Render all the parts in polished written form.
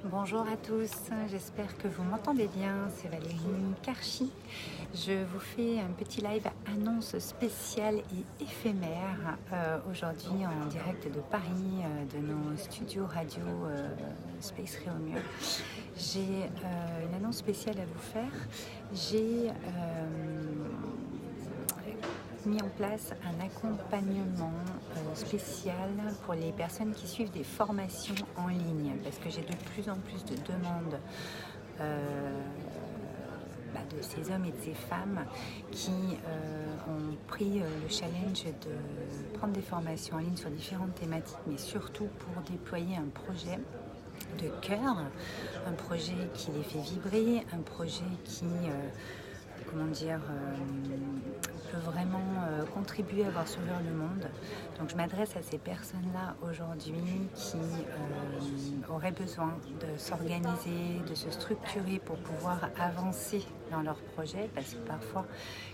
Bonjour à tous, j'espère que vous m'entendez bien, c'est Valérie Karchi. Je vous fais un petit live annonce spéciale et éphémère aujourd'hui en direct de Paris, de nos studios radio Space Réaumur. J'ai une annonce spéciale à vous faire. J'ai mis en place un accompagnement spécial pour les personnes qui suivent des formations en ligne parce que j'ai de plus en plus de demandes de ces hommes et de ces femmes qui ont pris le challenge de prendre des formations en ligne sur différentes thématiques, mais surtout pour déployer un projet de cœur, un projet qui les fait vibrer, un projet qui peut vraiment contribuer à voir s'ouvrir le monde. Donc je m'adresse à ces personnes-là aujourd'hui qui auraient besoin de s'organiser, de se structurer pour pouvoir avancer dans leur projet, parce que parfois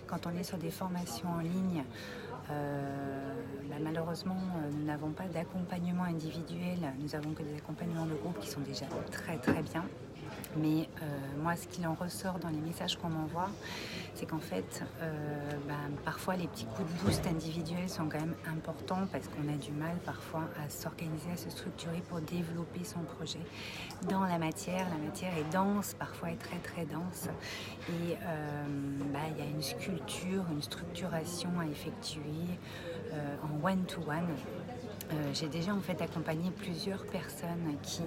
quand on est sur des formations en ligne, malheureusement nous n'avons pas d'accompagnement individuel, nous avons que des accompagnements de groupe qui sont déjà très très bien. Mais moi, ce qu'il en ressort dans les messages qu'on m'envoie, c'est qu'en fait, parfois les petits coups de boost individuels sont quand même importants parce qu'on a du mal parfois à s'organiser, à se structurer pour développer son projet dans la matière. La matière est dense, parfois est très très dense. Et il y a une sculpture, une structuration à effectuer en one-to-one. J'ai déjà en fait accompagné plusieurs personnes qui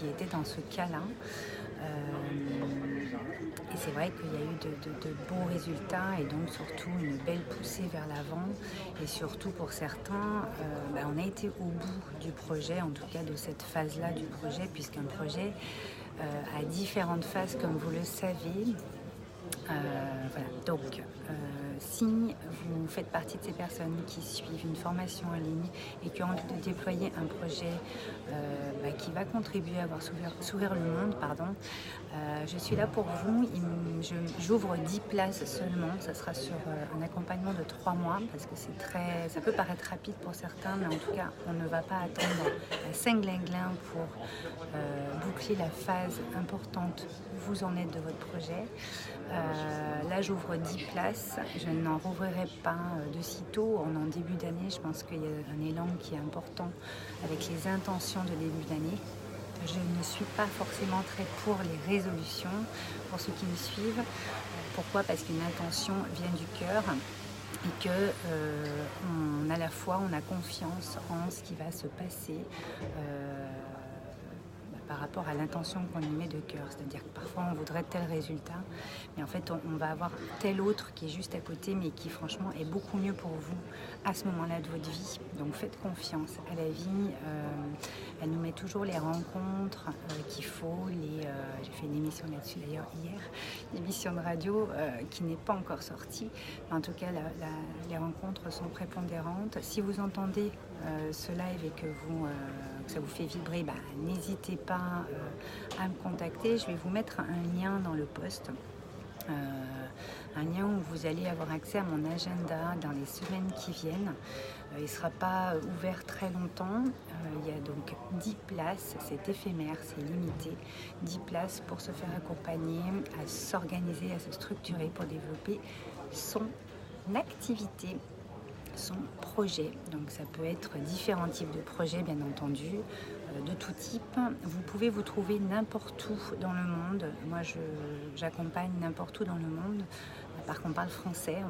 étaient dans ce cas-là. Et c'est vrai qu'il y a eu de beaux résultats et donc surtout une belle poussée vers l'avant. Et surtout pour certains, on a été au bout du projet, en tout cas de cette phase-là du projet, puisqu'un projet a différentes phases comme vous le savez. Donc si vous faites partie de ces personnes qui suivent une formation en ligne et qui ont envie de déployer un projet qui va contribuer à voir s'ouvrir le monde, je suis là pour vous. J'ouvre 10 places seulement. Ça sera sur un accompagnement de 3 mois parce que ça peut paraître rapide pour certains, mais en tout cas on ne va pas attendre à Saint-Glinglin pour boucler la phase importante où vous en êtes de votre projet. Là j'ouvre 10 places, je n'en rouvrirai pas de sitôt. On est en début d'année, je pense qu'il y a un élan qui est important avec les intentions de début d'année. Je ne suis pas forcément très pour les résolutions, pour ceux qui me suivent. Pourquoi ? Parce qu'une intention vient du cœur et que on a confiance en ce qui va se passer par rapport à l'intention qu'on y met de cœur. C'est-à-dire que parfois on voudrait tel résultat, mais en fait on va avoir tel autre qui est juste à côté, mais qui franchement est beaucoup mieux pour vous à ce moment-là de votre vie. Donc faites confiance à la vie. Elle nous met toujours les rencontres qu'il faut. J'ai fait une émission là-dessus d'ailleurs hier, une émission de radio qui n'est pas encore sortie. En tout cas, les rencontres sont prépondérantes. Si vous entendez ce live et que ça vous fait vibrer, n'hésitez pas à me contacter. Je vais vous mettre un lien dans le post. Un lien où vous allez avoir accès à mon agenda dans les semaines qui viennent. Il ne sera pas ouvert très longtemps. Il y a donc 10 places, c'est éphémère, c'est limité. 10 places pour se faire accompagner, à s'organiser, à se structurer pour développer son activité, son projet. Donc ça peut être différents types de projets bien entendu, de tout type. Vous pouvez vous trouver n'importe où dans le monde. Moi j'accompagne n'importe où dans le monde. Par contre on parle français.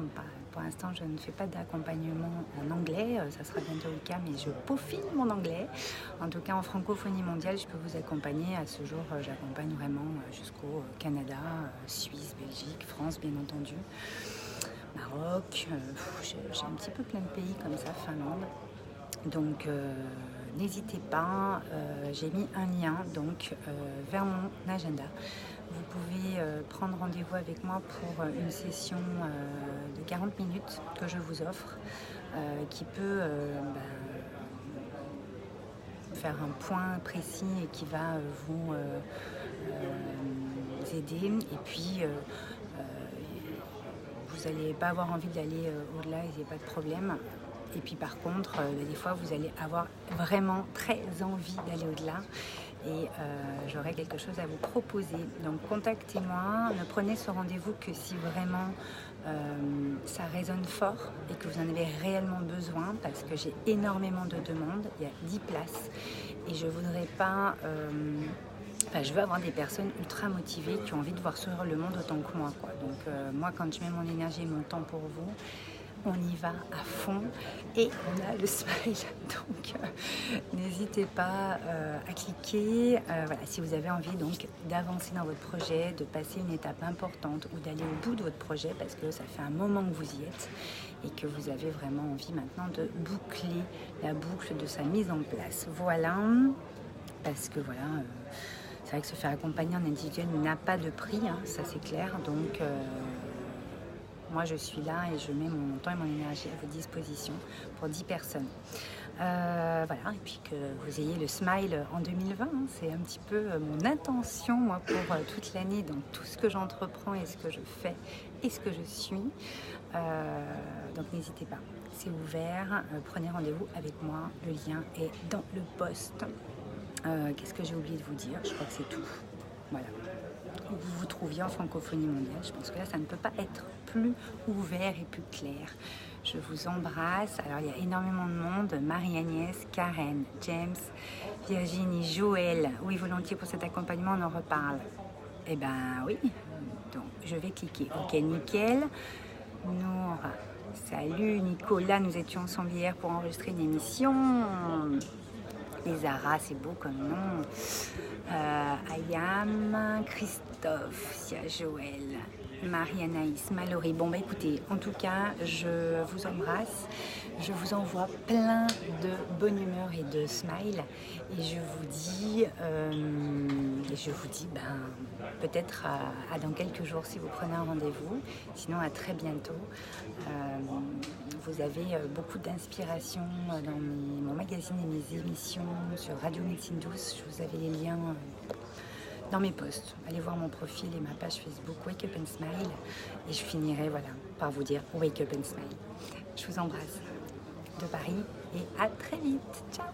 Pour l'instant je ne fais pas d'accompagnement en anglais. Ça sera bientôt le cas, mais je peaufine mon anglais. En tout cas en francophonie mondiale je peux vous accompagner. À ce jour j'accompagne vraiment jusqu'au Canada, Suisse, Belgique, France bien entendu. Maroc, j'ai un petit peu plein de pays comme ça, Finlande. Donc n'hésitez pas, j'ai mis un lien vers mon agenda. Vous pouvez prendre rendez-vous avec moi pour une session de 40 minutes que je vous offre, qui peut faire un point précis et qui va vous aider. Et puis vous n'allez pas avoir envie d'aller au-delà, il n'y a pas de problème. Et puis par contre, des fois, vous allez avoir vraiment très envie d'aller au-delà. Et j'aurai quelque chose à vous proposer. Donc contactez-moi, ne prenez ce rendez-vous que si vraiment ça résonne fort et que vous en avez réellement besoin, parce que j'ai énormément de demandes, il y a 10 places et je voudrais pas... je veux avoir des personnes ultra motivées qui ont envie de voir sourire le monde autant que moi, quoi. Donc moi, quand je mets mon énergie et mon temps pour vous, on y va à fond et on a le smile. Donc n'hésitez pas à cliquer. Voilà, si vous avez envie donc d'avancer dans votre projet, de passer une étape importante ou d'aller au bout de votre projet, parce que ça fait un moment que vous y êtes et que vous avez vraiment envie maintenant de boucler la boucle de sa mise en place. Voilà, parce que voilà... c'est vrai que se faire accompagner en individuel n'a pas de prix, hein, ça c'est clair. Donc moi je suis là et je mets mon temps et mon énergie à votre disposition pour 10 personnes. Voilà, et puis que vous ayez le smile en 2020, hein, c'est un petit peu mon intention moi pour toute l'année dans tout ce que j'entreprends et ce que je fais et ce que je suis. Donc n'hésitez pas, c'est ouvert, prenez rendez-vous avec moi, le lien est dans le post. Qu'est-ce que j'ai oublié de vous dire? Je crois que c'est tout. Voilà. Où vous vous trouviez en francophonie mondiale, je pense que là, ça ne peut pas être plus ouvert et plus clair. Je vous embrasse. Alors, il y a énormément de monde. Marie-Agnès, Karen, James, Virginie, Joël. Oui, volontiers pour cet accompagnement, on en reparle. Eh ben oui. Donc, je vais cliquer. Ok, nickel. Nour, salut. Nicolas, nous étions ensemble hier pour enregistrer une émission. Les Zara, c'est beau comme nom. Ayam, Christophe, Sia, Joël, Marie-Anaïs, Mallory. Bon, bah écoutez, en tout cas, je vous embrasse. Je vous envoie plein de bonne humeur et de smile. Et je vous dis, peut-être à dans quelques jours si vous prenez un rendez-vous. Sinon, à très bientôt. Vous avez beaucoup d'inspiration dans mon magazine et mes émissions sur Radio Médecine Douce. Je vous avais les liens dans mes posts. Allez voir mon profil et ma page Facebook Wake Up and Smile. Et je finirai par vous dire Wake Up and Smile. Je vous embrasse de Paris et à très vite. Ciao.